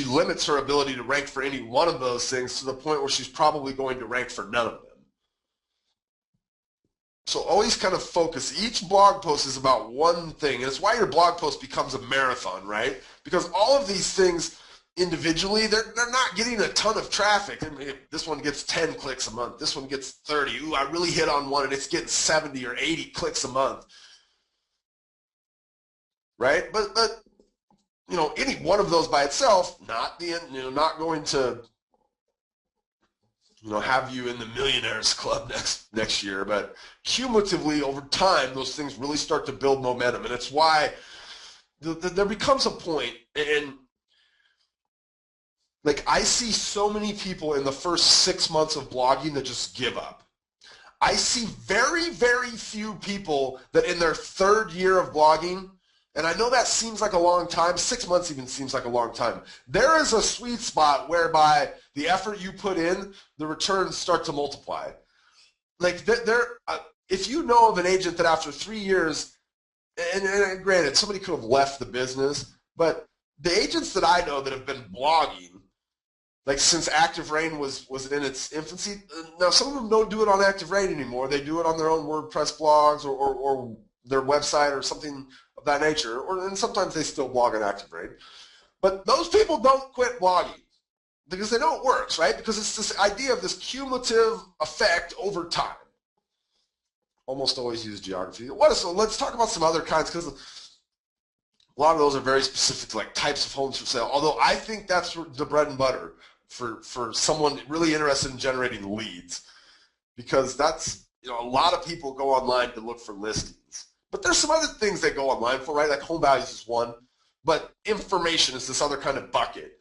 limits her ability to rank for any one of those things to the point where she's probably going to rank for none of them. So always kind of focus. Each blog post is about one thing, and it's why your blog post becomes a marathon, right? Because all of these things individually, they're not getting a ton of traffic. I mean, this one gets 10 clicks a month. This one gets 30. Ooh, I really hit on one, and it's getting 70 or 80 clicks a month, right? But any one of those by itself, not going to have you in the millionaires club next year, but cumulatively over time, those things really start to build momentum, and it's why there becomes a point, and like I see so many people in the first 6 months of blogging that just give up. I see very, very few people that in their 3rd year of blogging, and I know that seems like a long time, 6 months even seems like a long time. There is a sweet spot whereby the effort you put in, the returns start to multiply. Like if you know of an agent that after 3 years, and granted, somebody could have left the business, but the agents that I know that have been blogging, like since ActiveRain was in its infancy, now some of them don't do it on ActiveRain anymore. They do it on their own WordPress blogs or their website or something of that nature, and sometimes they still blog on ActiveRain. But those people don't quit blogging. because they know it works, right? Because it's this idea of this cumulative effect over time. Almost always use geography. So let's talk about some other kinds, because a lot of those are very specific, like types of homes for sale. Although I think that's the bread and butter for someone really interested in generating leads, because that's, a lot of people go online to look for listings. But there's some other things they go online for, right? Like home values is one, but information is this other kind of bucket.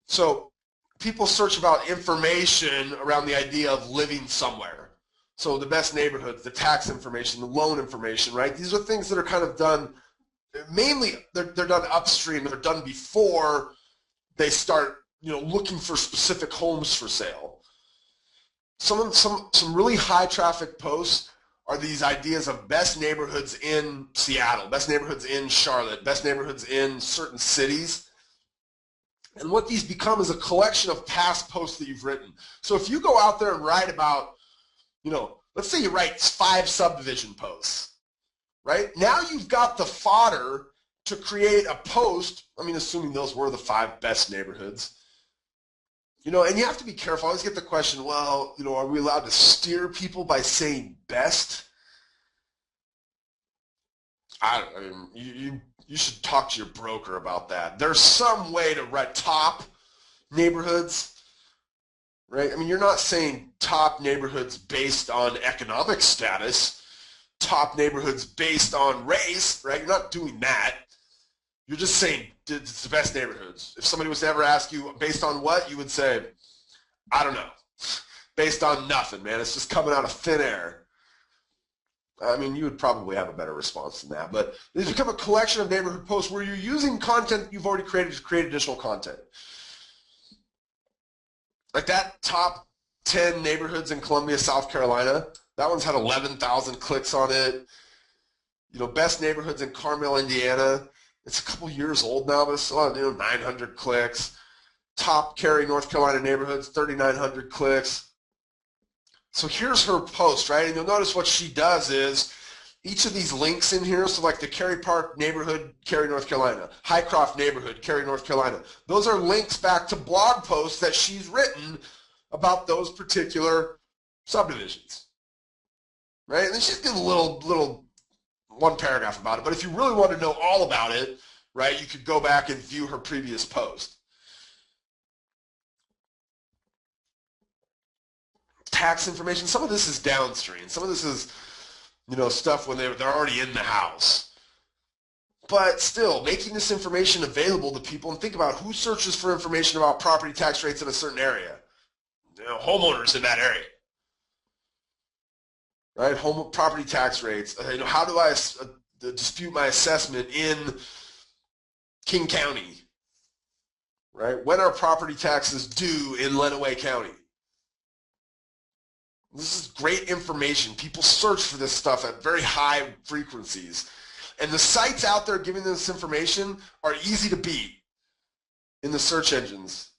So people search about information around the idea of living somewhere. So the best neighborhoods, the tax information, the loan information, right? These are things that are kind of done, mainly they're done upstream. They're done before they start, looking for specific homes for sale. Some really high traffic posts are these ideas of best neighborhoods in Seattle, best neighborhoods in Charlotte, best neighborhoods in certain cities. And what these become is a collection of past posts that you've written. So if you go out there and write about, let's say you write 5 subdivision posts, right? Now you've got the fodder to create a post, assuming those were the 5 best neighborhoods. And you have to be careful. I always get the question, well, are we allowed to steer people by saying best? You should talk to your broker about that. There's some way to write top neighborhoods, right? You're not saying top neighborhoods based on economic status, top neighborhoods based on race, right? You're not doing that. You're just saying it's the best neighborhoods. If somebody was to ever ask you based on what, you would say, I don't know. Based on nothing, man. It's just coming out of thin air. You would probably have a better response than that. But these become a collection of neighborhood posts where you're using content you've already created to create additional content. Like that top 10 neighborhoods in Columbia, South Carolina, that one's had 11,000 clicks on it. Best neighborhoods in Carmel, Indiana, it's a couple years old now, but it's still on 900 clicks. Top Cary, North Carolina neighborhoods, 3,900 clicks. So here's her post, right? And you'll notice what she does is each of these links in here, so like the Cary Park neighborhood, Cary, North Carolina, Highcroft neighborhood, Cary, North Carolina, those are links back to blog posts that she's written about those particular subdivisions, right? And then she's given a little one paragraph about it. But if you really want to know all about it, right, you could go back and view her previous post. Tax information, some of this is downstream. Some of this is, stuff when they're already in the house. But still, making this information available to people, and think about who searches for information about property tax rates in a certain area. Homeowners in that area. Right? Home property tax rates. How do I dispute my assessment in King County? Right? When are property taxes due in Lenawee County? This is great information. People search for this stuff at very high frequencies. And the sites out there giving this information are easy to beat in the search engines.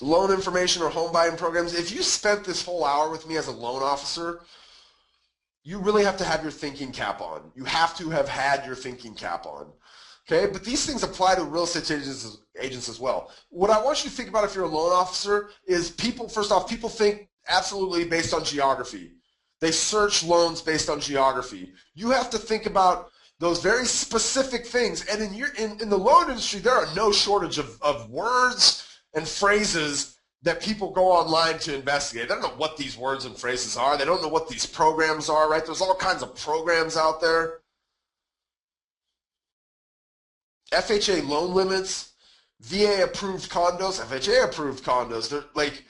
Loan information or home buying programs. If you spent this whole hour with me as a loan officer, you really have to have your thinking cap on. You have to have had your thinking cap on. Okay, but these things apply to real estate agents as well. What I want you to think about if you're a loan officer is first off, people think absolutely based on geography. They search loans based on geography. You have to think about those very specific things. And in the loan industry, there are no shortage of words and phrases that people go online to investigate. They don't know what these words and phrases are. They don't know what these programs are, right? There's all kinds of programs out there. FHA loan limits, VA approved condos, FHA approved condos. They're like,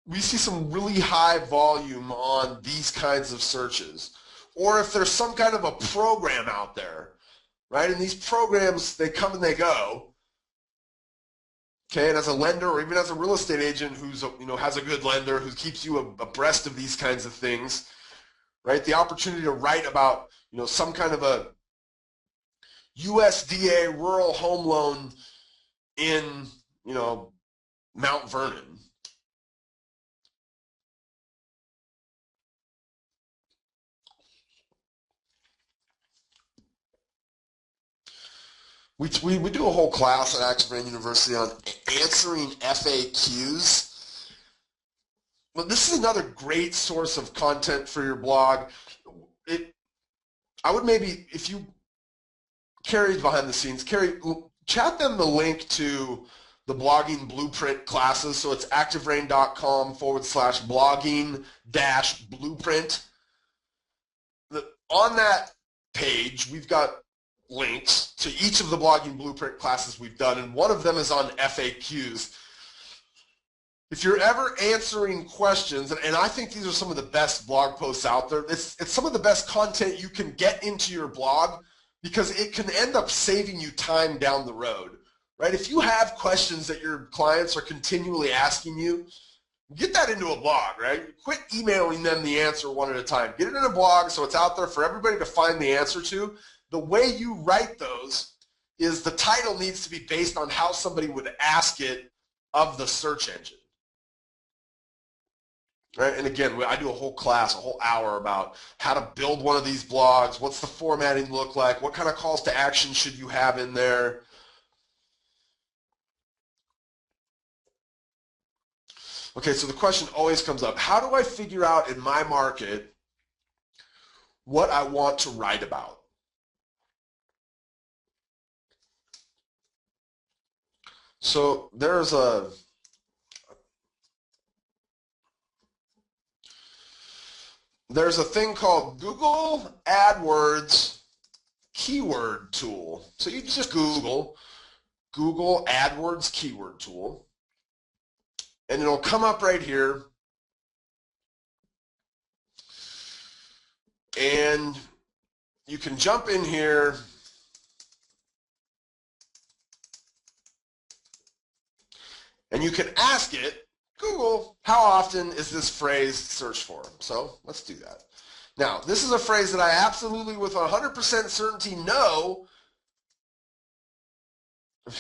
we see some really high volume on these kinds of searches. Or if there's some kind of a program out there, right? And these programs, they come and they go. Okay, and as a lender or even as a real estate agent who's has a good lender who keeps you abreast of these kinds of things, right? The opportunity to write about some kind of a USDA rural home loan in Mount Vernon. We do a whole class at ActiveRain University on answering FAQs. Well, this is another great source of content for your blog. I would maybe, if you carry behind the scenes, chat them the link to the blogging blueprint classes. So it's activerain.com/blogging-blueprint. On that page, we've got links to each of the blogging blueprint classes we've done, and one of them is on FAQs. If you're ever answering questions, and I think these are some of the best blog posts out there, it's some of the best content you can get into your blog because it can end up saving you time down the road, right? If you have questions that your clients are continually asking you, get that into a blog, right? Quit emailing them the answer one at a time. Get it in a blog so it's out there for everybody to find the answer to. The way you write those is the title needs to be based on how somebody would ask it of the search engine. Right? And again, I do a whole class, a whole hour about how to build one of these blogs, what's the formatting look like, what kind of calls to action should you have in there. Okay, so the question always comes up, how do I figure out in my market what I want to write about? So there's a thing called Google Adwords keyword tool. So you just Google Adwords keyword tool, and it'll come up right here, and you can jump in here and you can ask it, Google, how often is this phrase searched for? So let's do that. Now, this is a phrase that I absolutely with 100% certainty know.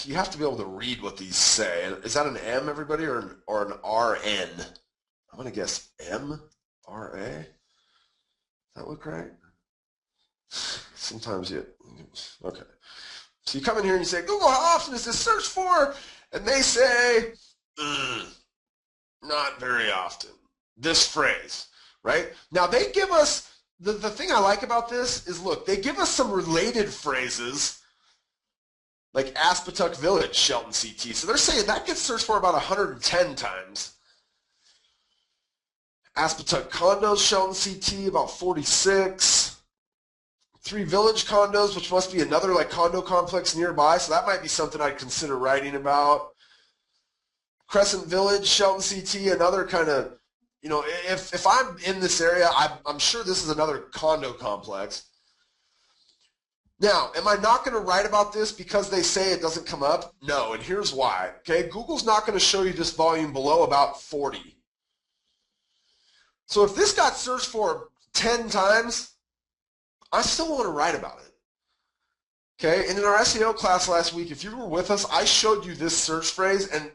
You have to be able to read what these say. Is that an M, everybody, or an RN? I'm going to guess M, R-A. Does that look right? Sometimes okay. So you come in here and you say, Google, how often is this searched for? And they say, not very often. This phrase, right? Now they give us, the thing I like about this is, look, they give us some related phrases like Aspetuck Village, Shelton CT. So they're saying that gets searched for about 110 times. Aspetuck Condos, Shelton CT, about 46. 3 Village Condos, which must be another like condo complex nearby, so that might be something I'd consider writing about. Crescent Village, Shelton CT, another kind of, you know, if I'm in this area, I'm sure this is another condo complex. Now, am I not going to write about this because they say it doesn't come up? No, and here's why. Okay, Google's not going to show you this volume below about 40. So if this got searched for 10 times, I still want to write about it. Okay, and in our SEO class last week, if you were with us, I showed you this search phrase, and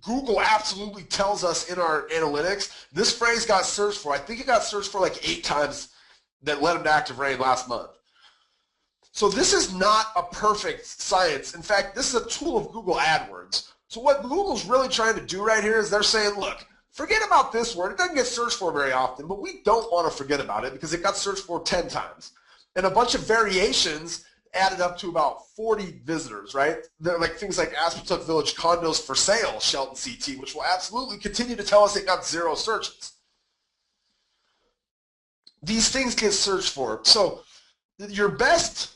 Google absolutely tells us in our analytics, this phrase got searched for. I think it got searched for like 8 times that led them to ActiveRain last month. So this is not a perfect science. In fact, this is a tool of Google AdWords. So what Google's really trying to do right here is they're saying, look, forget about this word. It doesn't get searched for very often, but we don't want to forget about it because it got searched for 10 times. And a bunch of variations added up to about 40 visitors, right? They're like things like Aspetuck Village Condos for Sale, Shelton CT, which will absolutely continue to tell us it got 0 searches. These things get searched for. So your best,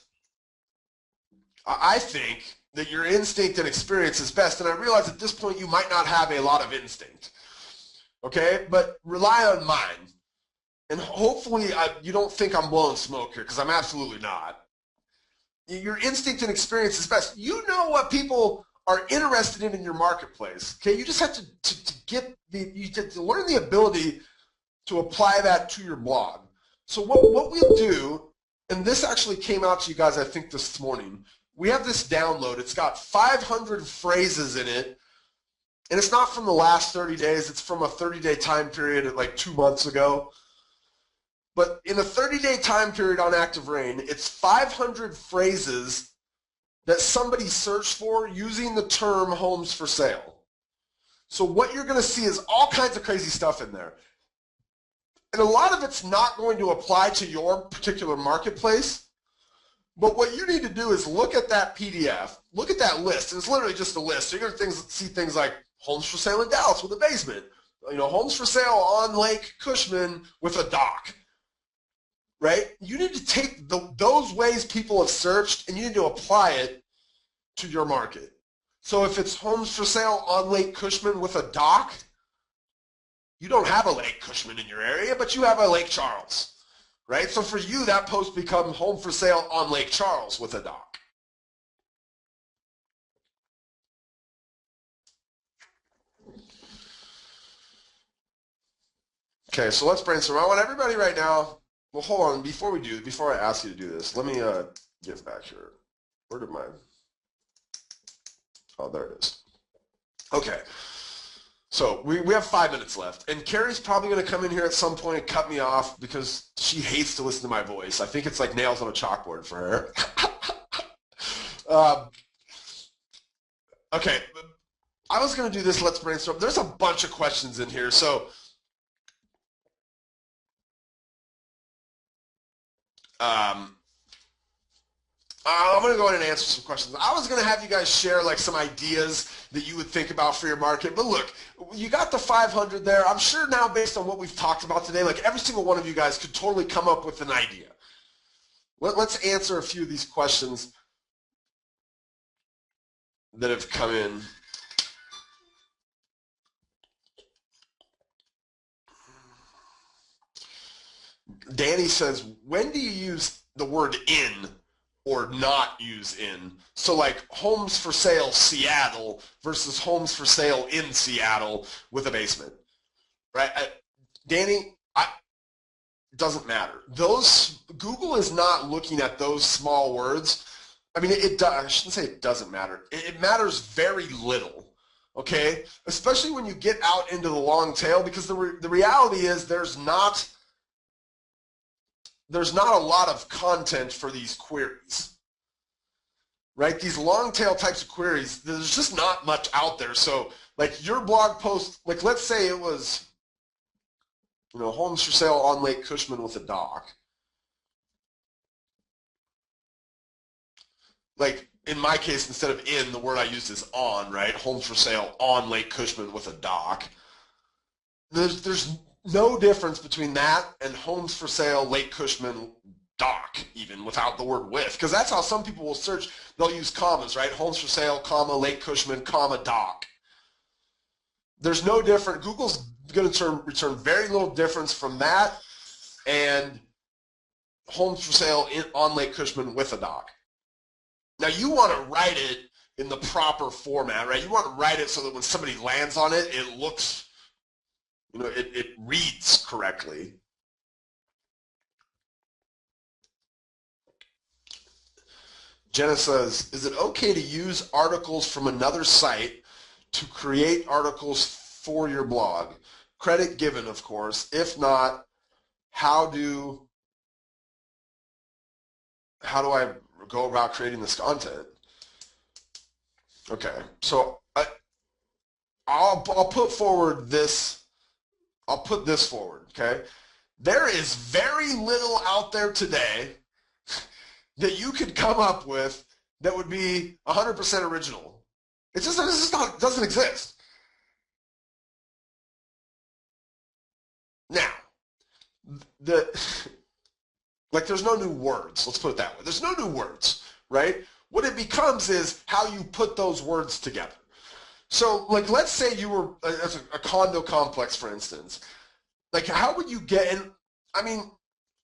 I think that your instinct and experience is best, and I realize at this point you might not have a lot of instinct, okay? But rely on mine. And hopefully you don't think I'm blowing smoke here, because I'm absolutely not. Your instinct and experience is best. You know what people are interested in your marketplace. Okay, you just have to learn the ability to apply that to your blog. So what we'll do, and this actually came out to you guys I think this morning. We have this download. It's got 500 phrases in it, and it's not from the last 30 days. It's from a 30-day time period at like 2 months ago. But in a 30-day time period on ActiveRain, it's 500 phrases that somebody searched for using the term homes for sale. So what you're going to see is all kinds of crazy stuff in there. And a lot of it's not going to apply to your particular marketplace. But what you need to do is look at that PDF, look at that list, and it's literally just a list. So you're going to see things like homes for sale in Dallas with a basement, homes for sale on Lake Cushman with a dock, right? You need to take those ways people have searched and you need to apply it to your market. So if it's homes for sale on Lake Cushman with a dock, you don't have a Lake Cushman in your area, but you have a Lake Charles, right? So for you, that post becomes home for sale on Lake Charles with a dock. Okay, so let's brainstorm. I want everybody right now, well, hold on, before I ask you to do this, let me get back here. Where did mine? Oh, there it is. Okay, so we have 5 minutes left, and Carrie's probably going to come in here at some point and cut me off because she hates to listen to my voice. I think it's like nails on a chalkboard for her. Okay, I was going to do this, let's brainstorm. There's a bunch of questions in here, so I'm going to go ahead and answer some questions. I was going to have you guys share like some ideas that you would think about for your market. But look, you got the 500 there. I'm sure now based on what we've talked about today, like every single one of you guys could totally come up with an idea. Let's answer a few of these questions that have come in. Danny says, when do you use the word in or not use in? So like homes for sale Seattle versus homes for sale in Seattle with a basement, right? Danny, it doesn't matter. Google is not looking at those small words. I mean, I shouldn't say it doesn't matter. It matters very little, okay? Especially when you get out into the long tail, because the reality is there's not a lot of content for these queries, right? These long tail types of queries, there's just not much out there. So like your blog post, like let's say it was, homes for sale on Lake Cushman with a dock. Like in my case, instead of in, the word I used is on, right? Homes for sale on Lake Cushman with a dock. There's no difference between that and homes for sale Lake Cushman dock, even without the word with, because that's how some people will search. They'll use commas, right? Homes for sale, comma, Lake Cushman, comma, dock. There's no different. Google's going to return very little difference from that and homes for sale on Lake Cushman with a dock. Now you want to write it in the proper format, right? You want to write it so that when somebody lands on it, it looks, it reads correctly. Jenna says, is it okay to use articles from another site to create articles for your blog? Credit given, of course. If not, how do I go about creating this content? Okay, so I'll put forward this. I'll put this forward, okay? There is very little out there today that you could come up with that would be 100% original. It just doesn't exist. Now, there's no new words. Let's put it that way. There's no new words, right? What it becomes is how you put those words together. So, like, let's say you were as a condo complex, for instance. Like, how would you get in? I mean,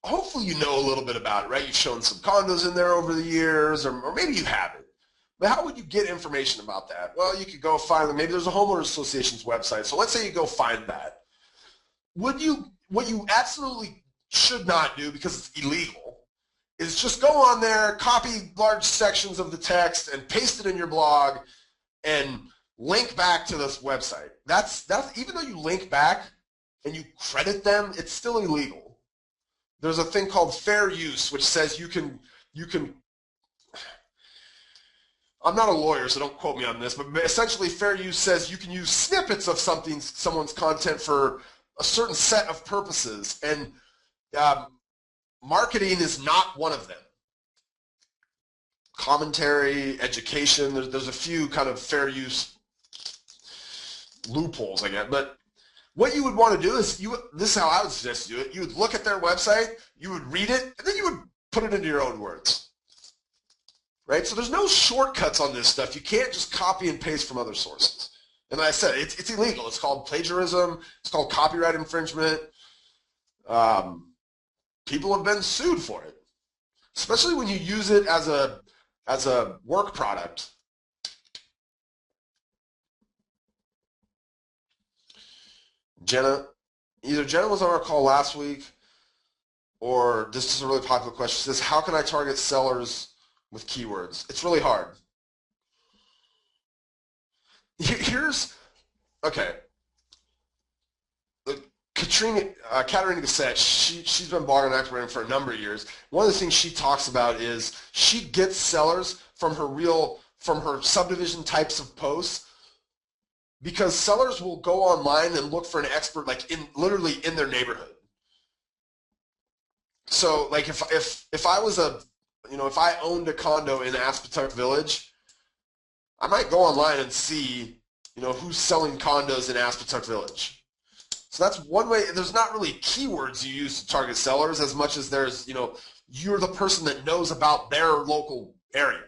hopefully you know a little bit about it, right? You've shown some condos in there over the years, or maybe you haven't. But how would you get information about that? Well, you could go find them. Maybe there's a homeowners association's website. So let's say you go find that. What you absolutely should not do, because it's illegal, is just go on there, copy large sections of the text, and paste it in your blog, and link back to this website. That's even though you link back and you credit them, it's still illegal. There's a thing called fair use, which says you can I'm not a lawyer, so don't quote me on this, but essentially fair use says you can use snippets of someone's content for a certain set of purposes, and marketing is not one of them. Commentary, education, there's a few kind of fair use loopholes, I guess. But what you would want to do is, this is how I would suggest you do it. You would look at their website, you would read it, and then you would put it into your own words. Right? So there's no shortcuts on this stuff. You can't just copy and paste from other sources. And like I said, it's illegal. It's called plagiarism. It's called copyright infringement. People have been sued for it, especially when you use it as a work product. Either Jenna was on our call last week, or this is a really popular question. She says, how can I target sellers with keywords? It's really hard. Okay. Katerina Gassett, she's been blogging on ActiveRain for a number of years. One of the things she talks about is she gets sellers from her subdivision types of posts, because sellers will go online and look for an expert literally in their neighborhood. So like if I was if I owned a condo in Aspetuck Village, I might go online and see, who's selling condos in Aspetuck Village. So that's one way. There's not really keywords you use to target sellers as much as there's, you're the person that knows about their local area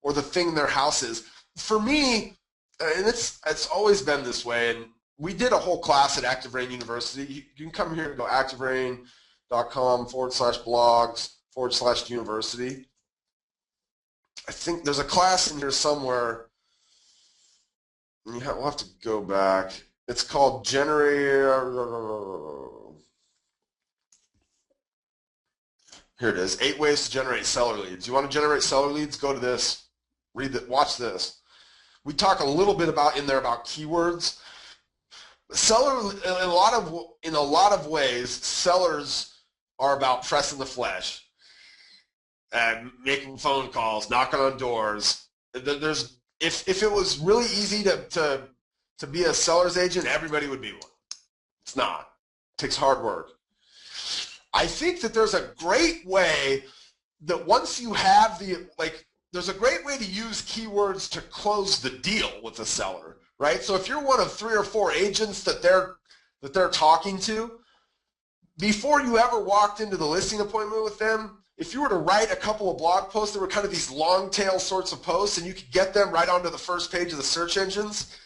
or the thing their house is. For me, and it's always been this way, and we did a whole class at ActiveRain University. You can come here and go activerain.com/blogs/university. I think there's a class in here somewhere. We'll have to go back. It's called Generate. Here it is. 8 ways to generate seller leads. You want to generate seller leads? Go to this. Read that. Watch this. We talk a little bit in there about keywords. In a lot of ways, sellers are about pressing the flesh and making phone calls, knocking on doors. If it was really easy to be a seller's agent, everybody would be one. It's not. It takes hard work. I think that there's a great way that once you have there's a great way to use keywords to close the deal with a seller, right? So if you're one of 3 or 4 agents that they're talking to, before you ever walked into the listing appointment with them, if you were to write a couple of blog posts that were kind of these long tail sorts of posts, and you could get them right onto the first page of the search engines,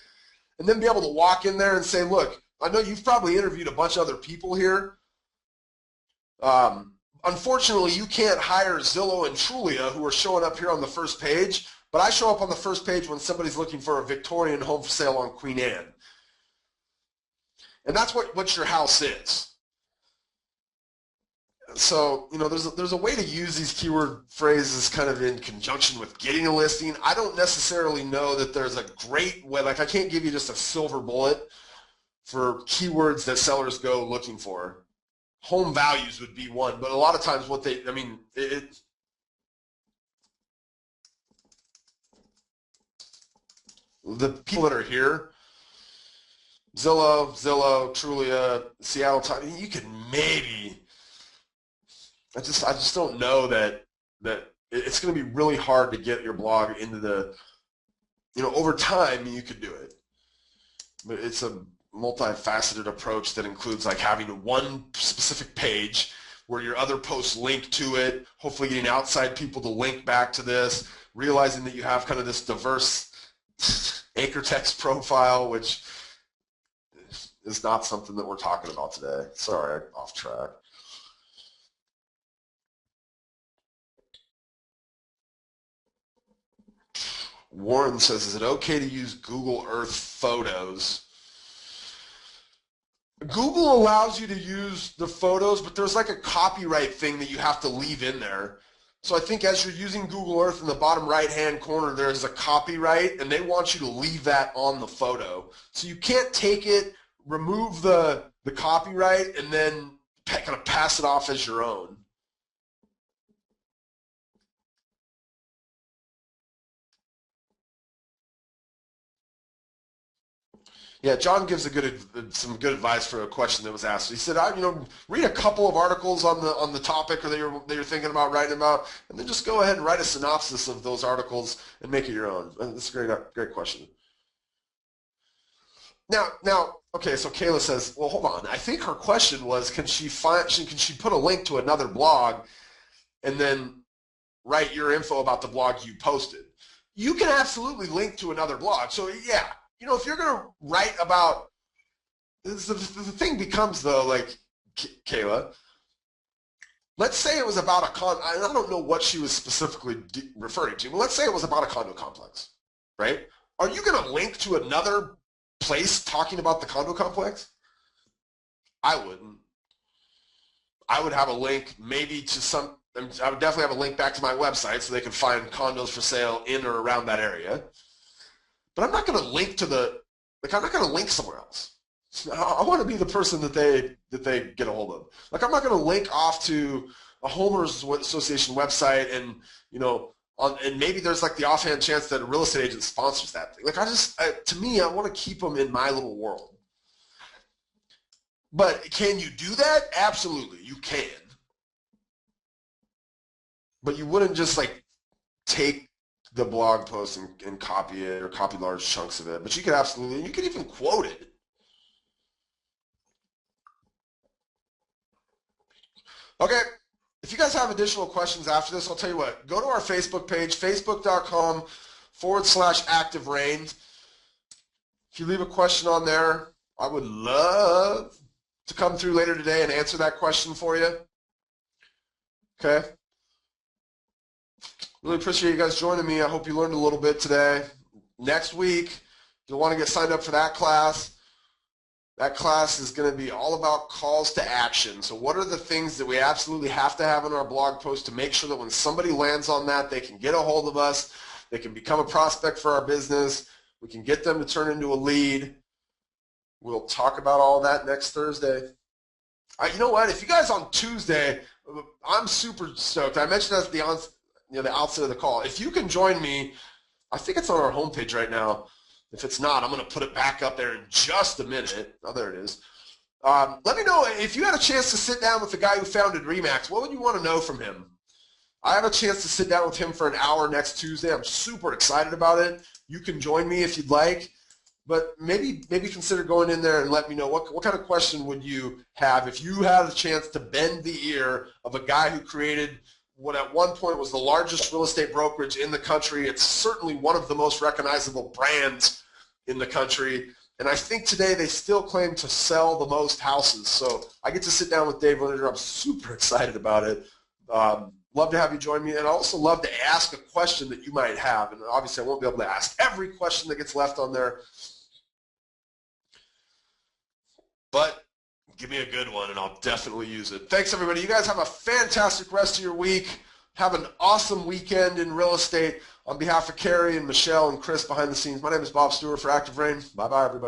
and then be able to walk in there and say, look, I know you've probably interviewed a bunch of other people here. Unfortunately, you can't hire Zillow and Trulia, who are showing up here on the first page, but I show up on the first page when somebody's looking for a Victorian home for sale on Queen Anne. And that's what your house is. So, there's a way to use these keyword phrases kind of in conjunction with getting a listing. I don't necessarily know that there's a great way, I can't give you just a silver bullet for keywords that sellers go looking for. Home values would be one, but a lot of times the people that are here, Zillow, Trulia, Seattle Times, you could maybe, I just don't know that it's going to be really hard to get your blog into the, over time you could do it, but it's a multifaceted approach that includes having one specific page where your other posts link to it, hopefully getting outside people to link back to this, realizing that you have kind of this diverse anchor text profile, which is not something that we're talking about today. Sorry, off track. Warren says, is it okay to use Google Earth photos? Google allows you to use the photos, but there's a copyright thing that you have to leave in there. So I think as you're using Google Earth in the bottom right-hand corner, there's a copyright, and they want you to leave that on the photo. So you can't take it, remove the copyright, and then kind of pass it off as your own. Yeah, John gives some good advice for a question that was asked. He said, read a couple of articles on the topic or that you're thinking about writing about, and then just go ahead and write a synopsis of those articles and make it your own. And that's a great question. Now, okay, so Kayla says, well, hold on. I think her question was, can she put a link to another blog and then write your info about the blog you posted? You can absolutely link to another blog. So yeah, if you're going to write about, the thing becomes though, like Kayla, let's say it was about I don't know what she was specifically referring to, but let's say it was about a condo complex, right? Are you going to link to another place talking about the condo complex? I wouldn't. I would have a link maybe to I would definitely have a link back to my website so they can find condos for sale in or around that area. But I'm not going to link I'm not going to link somewhere else. I want to be the person that they get a hold of. Like, I'm not going to link off to a homeowners association website and, and maybe there's like the offhand chance that a real estate agent sponsors that thing. Like, to me, I want to keep them in my little world. But can you do that? Absolutely, you can. But you wouldn't just like take the blog post and copy it or copy large chunks of it. But you could absolutely, you could even quote it. Okay, if you guys have additional questions after this, I'll tell you what, go to our Facebook page, facebook.com/ActiveRain. If you leave a question on there, I would love to come through later today and answer that question for you. Okay? Really appreciate you guys joining me. I hope you learned a little bit today. Next week, you'll want to get signed up for that class. That class is going to be all about calls to action. So what are the things that we absolutely have to have in our blog post to make sure that when somebody lands on that, they can get a hold of us, they can become a prospect for our business, we can get them to turn into a lead. We'll talk about all that next Thursday. You know what? If you guys on Tuesday, I'm super stoked. I mentioned that at the outset of the call. If you can join me, I think it's on our homepage right now. If it's not, I'm going to put it back up there in just a minute. Oh, there it is. Let me know if you had a chance to sit down with the guy who founded RE/MAX. What would you want to know from him? I have a chance to sit down with him for an hour next Tuesday. I'm super excited about it. You can join me if you'd like. But maybe consider going in there and let me know what kind of question would you have if you had a chance to bend the ear of a guy who created what at one point was the largest real estate brokerage in the country. It's certainly one of the most recognizable brands in the country. And I think today they still claim to sell the most houses. So I get to sit down with Dave Lineker. I'm super excited about it. Love to have you join me. And I also love to ask a question that you might have. And obviously I won't be able to ask every question that gets left on there. But give me a good one, and I'll definitely use it. Thanks, everybody. You guys have a fantastic rest of your week. Have an awesome weekend in real estate. On behalf of Carrie and Michelle and Chris behind the scenes, my name is Bob Stewart for ActiveRain. Bye-bye, everybody.